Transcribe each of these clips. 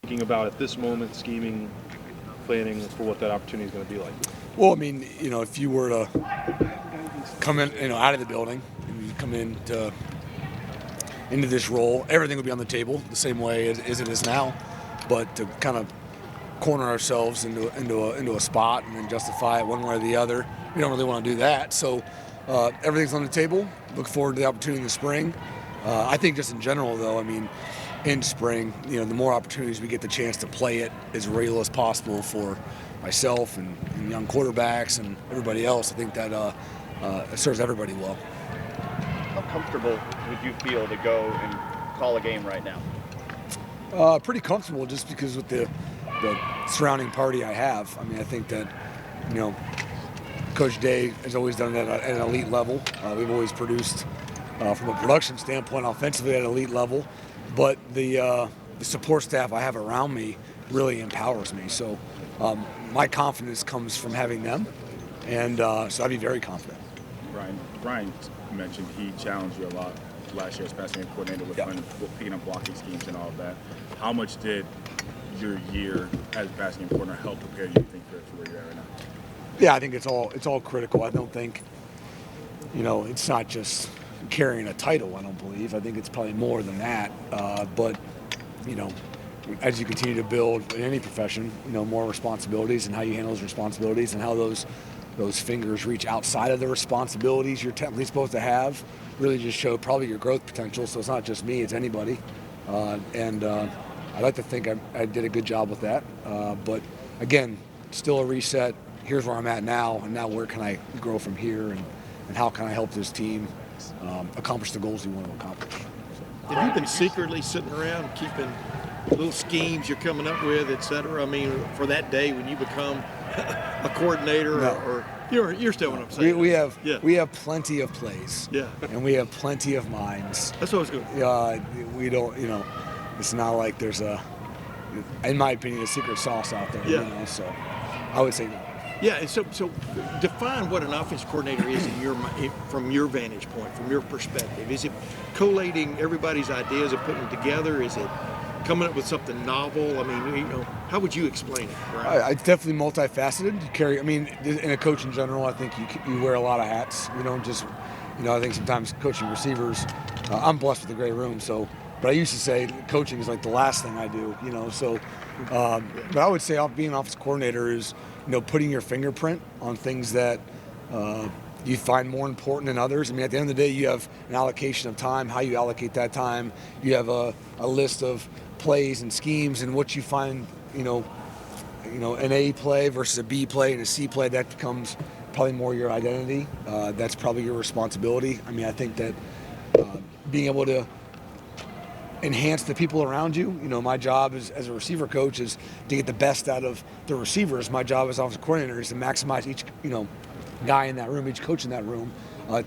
thinking about at this moment, scheming, planning for what that opportunity is going to be like? Well, I mean, if you were to come in, out of the building, and you come into this role, everything would be on the table the same way as it is now. But to kind of corner ourselves into a spot and then justify it one way or the other, we don't really want to do that. So everything's on the table. Look forward to the opportunity in the spring. I think just in general, though, I mean, in spring, the more opportunities we get the chance to play it as real as possible for myself and young quarterbacks and everybody else, I think that it serves everybody well. How comfortable would you feel to go and call a game right now? Pretty comfortable, just because with the surrounding party I have. I mean, I think that, Coach Day has always done that at an elite level. We've always produced, from a production standpoint, offensively at an elite level. But the support staff I have around me really empowers me. So my confidence comes from having them, and so I'd be very confident. Brian mentioned he challenged you a lot last year as passing game coordinator with picking up blocking schemes and all of that. How much did your year as passing game coordinator help prepare you, think, for where you're at right now? Yeah, I think it's all critical. I don't think, it's not just carrying a title, I don't believe. I think it's probably more than that. But, as you continue to build in any profession, more responsibilities and how you handle those responsibilities and how those fingers reach outside of the responsibilities you're technically supposed to have really just show probably your growth potential. So it's not just me, it's anybody. I like to think I did a good job with that. But again, still a reset. Here's where I'm at now, and now where can I grow from here, and how can I help this team accomplish the goals we want to accomplish. So. Have you been secretly sitting around keeping little schemes you're coming up with, et cetera? I mean, for that day when you become a coordinator, no. or you're still what I'm saying. We have plenty of plays. Yeah. And we have plenty of minds. That's what I was going. We don't, it's not like there's in my opinion, a secret sauce out there. Yeah. So I would say no. Yeah, and so define what an offensive coordinator is from your vantage point, from your perspective. Is it collating everybody's ideas and putting them together? Is it coming up with something novel? I mean, how would you explain it, Brian? It's definitely multifaceted. In a coach in general, I think you wear a lot of hats. You don't just, I think sometimes coaching receivers, I'm blessed with a great room, but I used to say coaching is like the last thing I do, so, but I would say being an offensive coordinator is, putting your fingerprint on things that you find more important than others. I mean, at the end of the day, you have an allocation of time, how you allocate that time. You have a list of plays and schemes, and what you find, an A play versus a B play and a C play, that becomes probably more your identity. That's probably your responsibility. I mean, I think that being able to enhance the people around you. My job as a receiver coach is to get the best out of the receivers. My job as offensive coordinator is to maximize each, guy in that room, each coach in that room,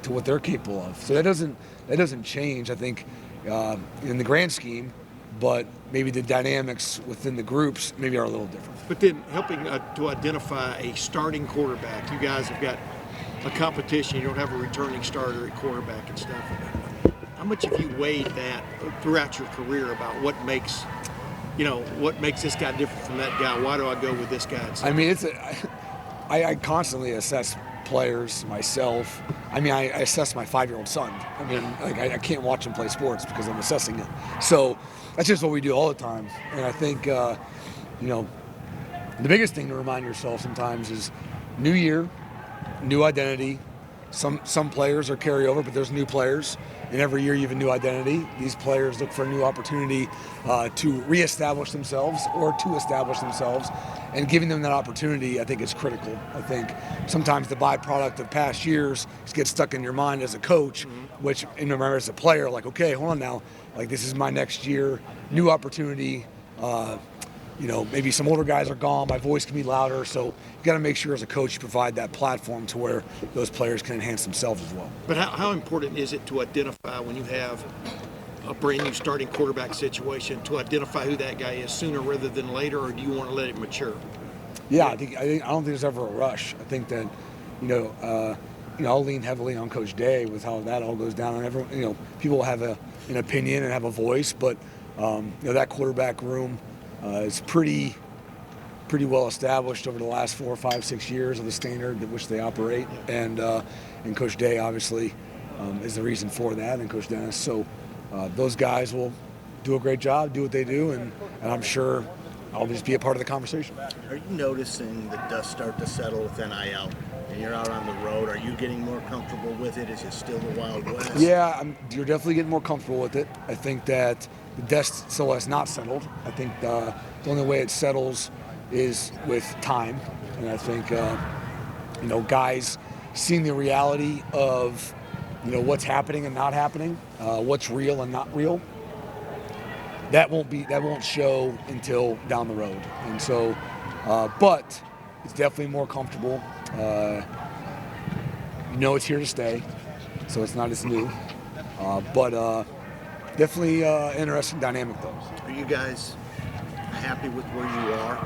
to what they're capable of. So that doesn't change, I think, in the grand scheme, but maybe the dynamics within the groups maybe are a little different. But then helping to identify a starting quarterback. You guys have got a competition. You don't have a returning starter at quarterback and stuff. How much have you weighed that throughout your career about what makes this guy different from that guy? Why do I go with this guy? I mean, I constantly assess players myself. I mean, I assess my 5-year-old son. I mean, I can't watch him play sports because I'm assessing it. So that's just what we do all the time. And I think, the biggest thing to remind yourself sometimes is new year, new identity. Some players are carryover, but there's new players. And every year you have a new identity. These players look for a new opportunity to reestablish themselves or to establish themselves. And giving them that opportunity, I think, is critical. I think sometimes the byproduct of past years gets stuck in your mind as a coach, which, and remember as a player, like, okay, hold on now. Like, this is my next year, new opportunity. Maybe some older guys are gone. My voice can be louder. So you got to make sure as a coach you provide that platform to where those players can enhance themselves as well. But how important is it to identify when you have a brand new starting quarterback situation, to identify who that guy is sooner rather than later, or do you want to let it mature? Yeah, I don't think there's ever a rush. I think that, I'll lean heavily on Coach Day with how that all goes down. And everyone, people have an opinion and have a voice, but that quarterback room is pretty well established over the last 4, 5, 6 years of the standard at which they operate, and Coach Day obviously is the reason for that, and Coach Dennis. So those guys will do a great job, do what they do, and I'm sure I'll just be a part of the conversation. Are you noticing the dust start to settle with NIL? And you're out on the road. Are you getting more comfortable with it? Is it still the Wild West? Yeah, you're definitely getting more comfortable with it. I think that the dust still has not settled. I think the only way it settles is with time, and I think guys seeing the reality of what's happening and not happening, what's real and not real. That won't show until down the road, and so, but it's definitely more comfortable. It's here to stay, so it's not as new, but definitely interesting dynamic though. Are you guys happy with where you are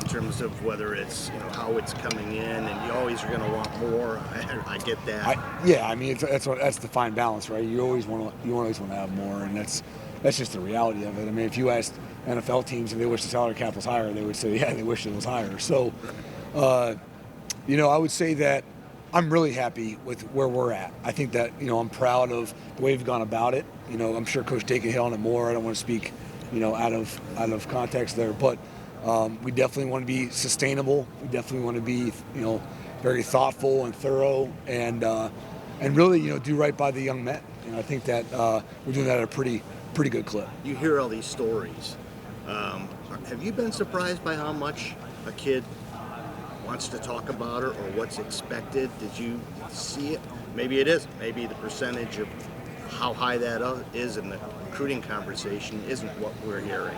in terms of whether it's how it's coming in, and you always are going to want more? I get that. That's the fine balance, right? You always want to have more, and that's just the reality of it. I mean, if you asked NFL teams if they wish the salary cap was higher, they would say, yeah, they wish it was higher. So, I would say that I'm really happy with where we're at. I think that, I'm proud of the way we've gone about it. I'm sure Coach Day can hit on it more. I don't want to speak, out of context there, but we definitely want to be sustainable. We definitely want to be, very thoughtful and thorough, and really, do right by the young men. I think that we're doing that at a pretty good clip. You hear all these stories. Have you been surprised by how much a kid wants to talk about it, or what's expected? Did you see it? Maybe it isn't. Maybe the percentage of how high that is in the recruiting conversation isn't what we're hearing.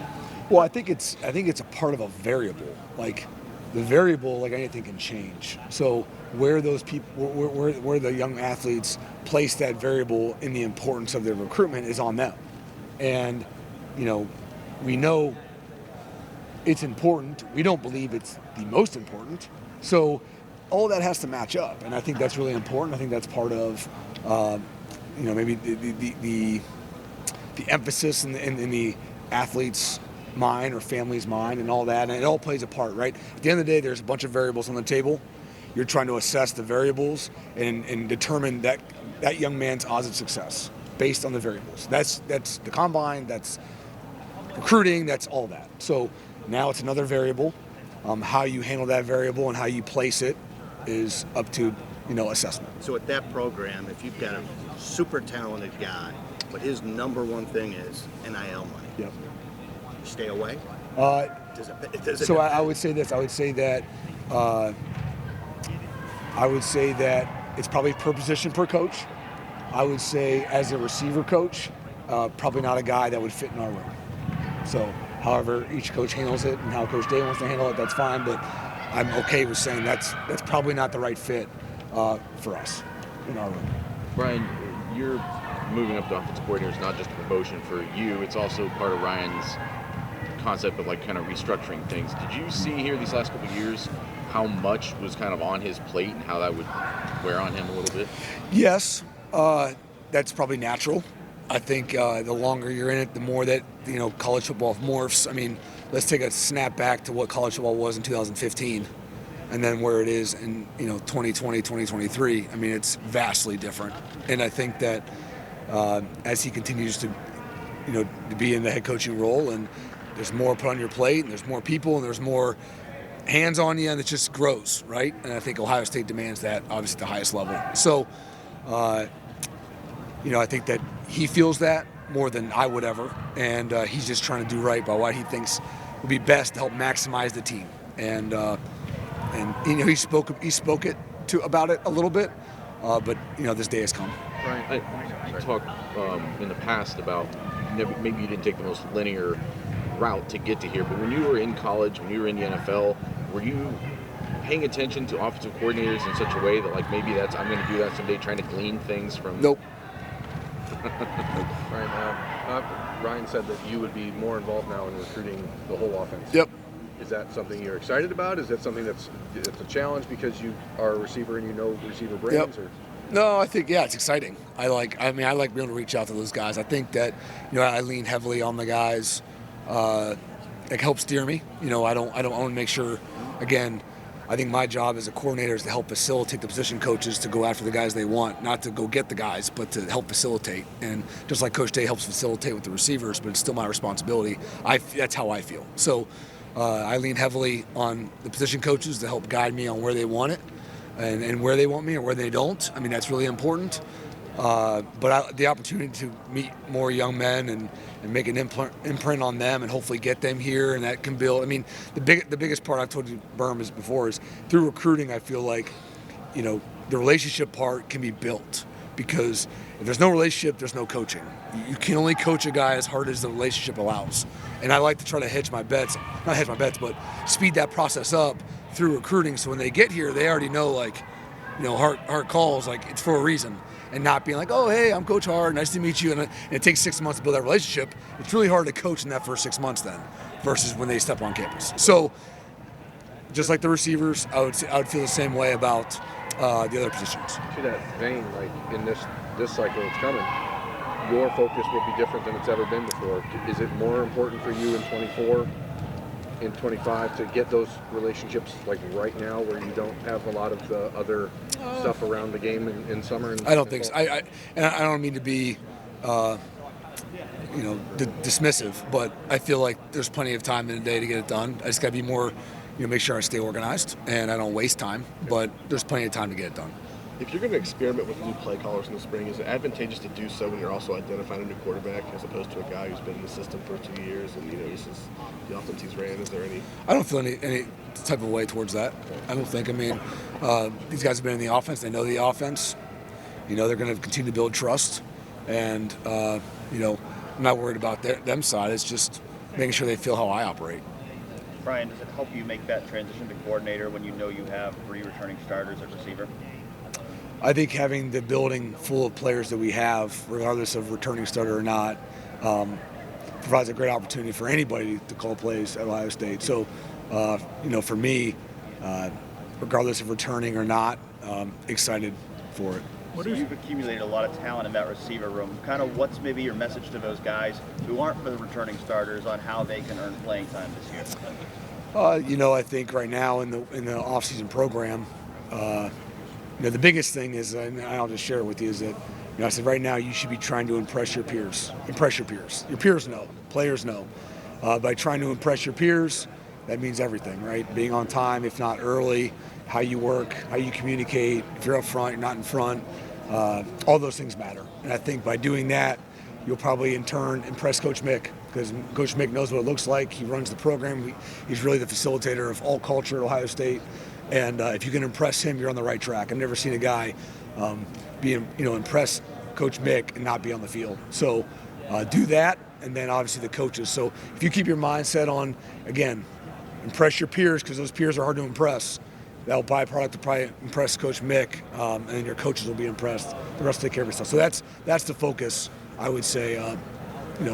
Well, I think it's a part of a variable. Like the variable, like anything, can change. So where those people, where the young athletes place that variable in the importance of their recruitment is on them. And we know it's important. We don't believe it's the most important. So all that has to match up, and I think that's really important. I think that's part of maybe the emphasis in the athlete's mind or family's mind and all that, and it all plays a part, right? At the end of the day, there's a bunch of variables on the table. You're trying to assess the variables and determine that young man's odds of success based on the variables. That's the combine, that's recruiting, that's all that. So now it's another variable. How you handle that variable and how you place it is up to assessment. So at that program, if you've got a super talented guy, but his number one thing is NIL money, Yep. Stay away. So I would say this. I would say that it's probably per position per coach. I would say as a receiver coach, probably not a guy that would fit in our room. So however each coach handles it and how Coach Day wants to handle it, that's fine. But I'm okay with saying that's probably not the right fit for us in our room. Brian, you're moving up to offensive coordinator is not just a promotion for you. It's also part of Ryan's concept of kind of restructuring things. Did you see here these last couple of years how much was kind of on his plate and how that would wear on him a little bit? Yes, that's probably natural. I think the longer you're in it, the more that college football morphs. I mean, let's take a snap back to what college football was in 2015, and then where it is in 2020, 2023. I mean, it's vastly different. And I think that as he continues to to be in the head coaching role, and there's more put on your plate, and there's more people, and there's more hands on you, and it just grows, right? And I think Ohio State demands that, obviously, at the highest level. So, I think that he feels that more than I would ever, and he's just trying to do right by what he thinks would be best to help maximize the team. And he spoke about it a little bit, but this day has come. Brian, I talked in the past about maybe you didn't take the most linear route to get to here, but when you were in college, when you were in the NFL, were you paying attention to offensive coordinators in such a way that maybe I'm going to do that someday, trying to glean things from? Nope. Ryan said that you would be more involved now in recruiting the whole offense. Yep. Is that something you're excited about? Is that something that's a challenge because you are a receiver and receiver brains? Yep. Or? No, I think it's exciting. I like being able to reach out to those guys. I think that I lean heavily on the guys that help steer me. You know, I want to make sure, again, I think my job as a coordinator is to help facilitate the position coaches to go after the guys they want, not to go get the guys, but to help facilitate. And just like Coach Day helps facilitate with the receivers, but it's still my responsibility. That's how I feel. So I lean heavily on the position coaches to help guide me on where they want it and where they want me or where they don't. I mean, that's really important. But the opportunity to meet more young men and make an imprint on them and hopefully get them here, and that can build. I mean, the biggest part I've told you, Berm, is before is through recruiting. I feel like, you know, the relationship part can be built, because if there's no relationship, there's no coaching. You can only coach a guy as hard as the relationship allows. And I like to try to not hedge my bets, but speed that process up through recruiting. So when they get here, they already know, like, you know, Hart calls, like, it's for a reason. And not being like, oh, hey, I'm Coach Hart, nice to meet you. And it takes 6 months to build that relationship. It's really hard to coach in that first 6 months then versus when they step on campus. So just like the receivers, I would feel the same way about the other positions. To that vein, like in this cycle that's coming, your focus will be different than it's ever been before. Is it more important for you in 24, in 25 to get those relationships like right now, where you don't have a lot of the other stuff around the game in summer? I don't think so. I don't mean to be, dismissive, but I feel like there's plenty of time in the day to get it done. I just got to be more, make sure I stay organized and I don't waste time. But there's plenty of time to get it done. If you're going to experiment with new play callers in the spring, is it advantageous to do so when you're also identifying a new quarterback, as opposed to a guy who's been in the system for 2 years and this is the offense he's ran? Is there any? I don't feel any type of way towards that. I don't think. I mean, these guys have been in the offense. They know the offense. They're going to continue to build trust, and I'm not worried about them side. It's just making sure they feel how I operate. Brian, does it help you make that transition to coordinator when you know you have 3 returning starters at receiver? I think having the building full of players that we have, regardless of returning starter or not, provides a great opportunity for anybody to call plays at Ohio State. So, for me, regardless of returning or not, excited for it. You've accumulated a lot of talent in that receiver room. Kind of what's maybe your message to those guys who aren't the returning starters on how they can earn playing time this year? I think right now in the offseason program, the biggest thing is, and I'll just share it with you, is that I said right now you should be trying to impress your peers. Impress your peers. Your peers know. Players know. By trying to impress your peers, that means everything, right? Being on time, if not early, how you work, how you communicate. If you're up front, you're not in front. All those things matter. And I think by doing that, you'll probably in turn impress Coach Mick, because Coach Mick knows what it looks like. He runs the program. He's really the facilitator of all culture at Ohio State. And if you can impress him, you're on the right track. I've never seen a guy impress Coach Mick and not be on the field. So do that, and then obviously the coaches. So if you keep your mindset on, again, impress your peers, because those peers are hard to impress, that'll byproduct to probably impress Coach Mick, and then your coaches will be impressed. The rest will take care of yourself. So that's the focus, I would say,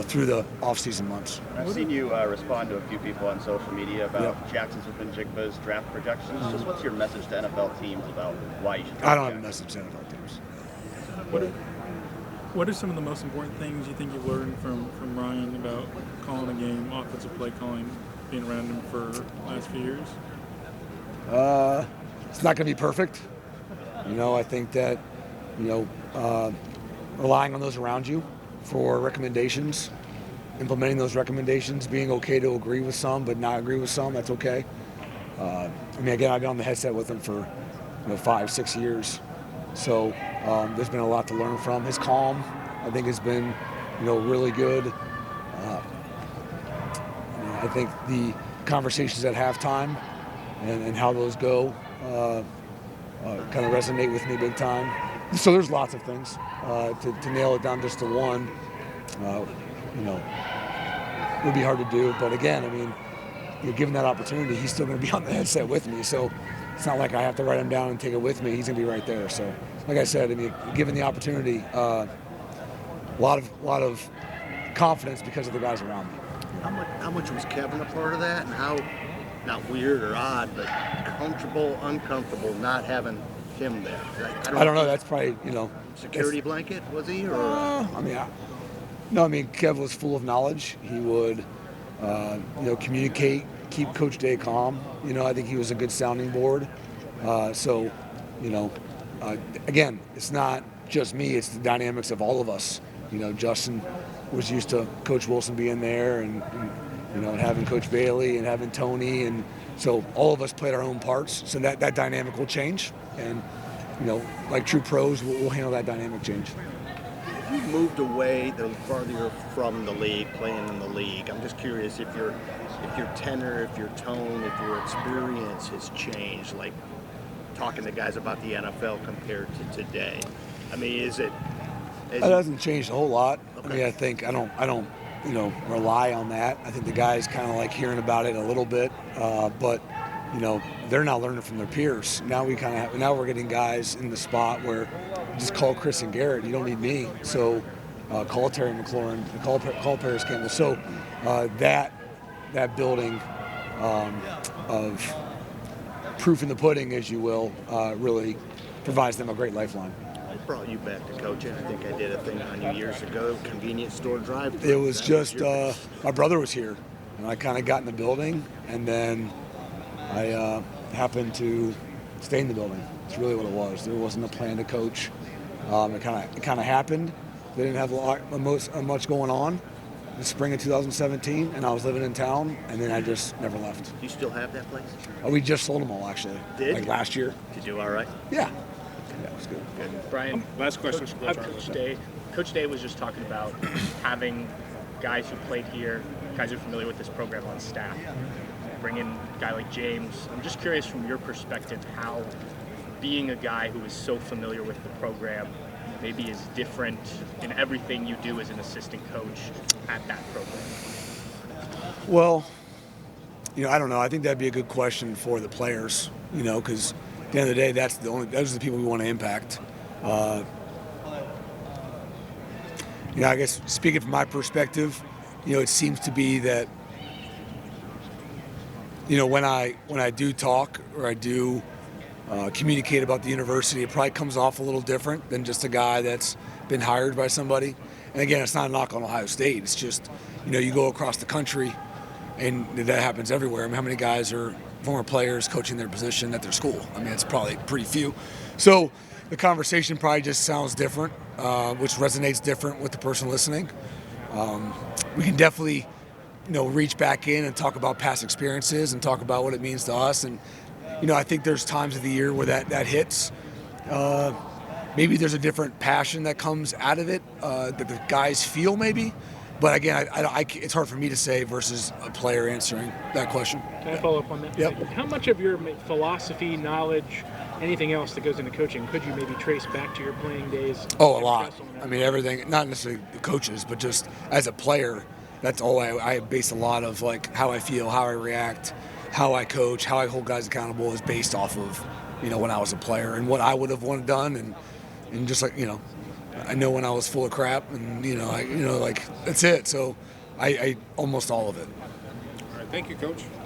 through the off-season months. I've seen you respond to a few people on social media about Jackson's within Jigba's draft projections. Just what's your message to NFL teams about why you should? I don't have a message to NFL teams. What are some of the most important things you think you've learned from Ryan about calling a game, offensive play calling, being around him for the last few years? It's not going to be perfect. I think that, relying on those around you for recommendations, implementing those recommendations, being okay to agree with some but not agree with some, that's okay. Again, I've been on the headset with him for 5-6 years. So there's been a lot to learn from. His calm, I think, has been, really good. I think the conversations at halftime and how those go kind of resonate with me big time. So there's lots of things. To nail it down just to one, would be hard to do. But again, given that opportunity, he's still going to be on the headset with me. So it's not like I have to write him down and take it with me. He's going to be right there. So, like I said, given the opportunity, a lot of confidence because of the guys around me. How much was Kevin a part of that, and how, not weird or odd, but comfortable, uncomfortable not having him there? I don't know. That's probably, security blanket, was he? Or Kev was full of knowledge. He would communicate, keep Coach Day calm. I think he was a good sounding board. Again, it's not just me, it's the dynamics of all of us. Justin was used to Coach Wilson being there and having Coach Bailey and having Tony. And so all of us played our own parts. So that dynamic will change. And, like true pros, we'll handle that dynamic change. You moved away the farther you're from the league, playing in the league. I'm just curious if your tenor, if your tone, if your experience has changed, like talking to guys about the NFL compared to today. I mean, it hasn't changed a whole lot. Okay. I mean, I think I don't rely on that. I think the guys kind of like hearing about it a little bit, but they're not learning from their peers. Now we're getting guys in the spot where just call Chris and Garrett. You don't need me. So call Terry McLaurin, call Paris Campbell. So that building of proof in the pudding, as you will, really provides them a great lifeline. I brought you back to coaching. I think I did a thing on you years ago, convenience store drive. It was just my brother was here, and I kind of got in the building, and then I happened to stay in the building. That's really what it was. There wasn't a plan to coach. It kind of happened. They didn't have much going on in the spring of 2017, and I was living in town, and then I just never left. Do you still have that place? We just sold them all, actually. Did? Like last year. Did you do all right? Yeah. Yeah, it was good. Brian, Last question. Coach Day was just talking about having guys who played here, guys who are familiar with this program on staff. Bring in a guy like James. I'm just curious from your perspective how being a guy who is so familiar with the program maybe is different in everything you do as an assistant coach at that program. Well, I don't know. I think that'd be a good question for the players, because at the end of the day, those are the people we want to impact. I guess speaking from my perspective, it seems to be that, when I do talk or I do communicate about the university, it probably comes off a little different than just a guy that's been hired by somebody. And again, it's not a knock on Ohio State. It's just, you go across the country, and that happens everywhere. I mean, how many guys are former players coaching their position at their school? I mean, it's probably pretty few. So the conversation probably just sounds different, which resonates different with the person listening. We can definitely, reach back in and talk about past experiences and talk about what it means to us. And, I think there's times of the year where that hits. Maybe there's a different passion that comes out of it that the guys feel maybe. But again, it's hard for me to say versus a player answering that question. Can I follow up on that? Yep. How much of your philosophy, knowledge, anything else that goes into coaching could you maybe trace back to your playing days? Oh, a lot. I mean, everything, not necessarily the coaches, but just as a player, that's all I base a lot of, like, how I feel, how I react, how I coach, how I hold guys accountable is based off of, when I was a player and what I would have wanted done. And just like, I know when I was full of crap and, like, that's it. So I almost all of it. All right, thank you, Coach.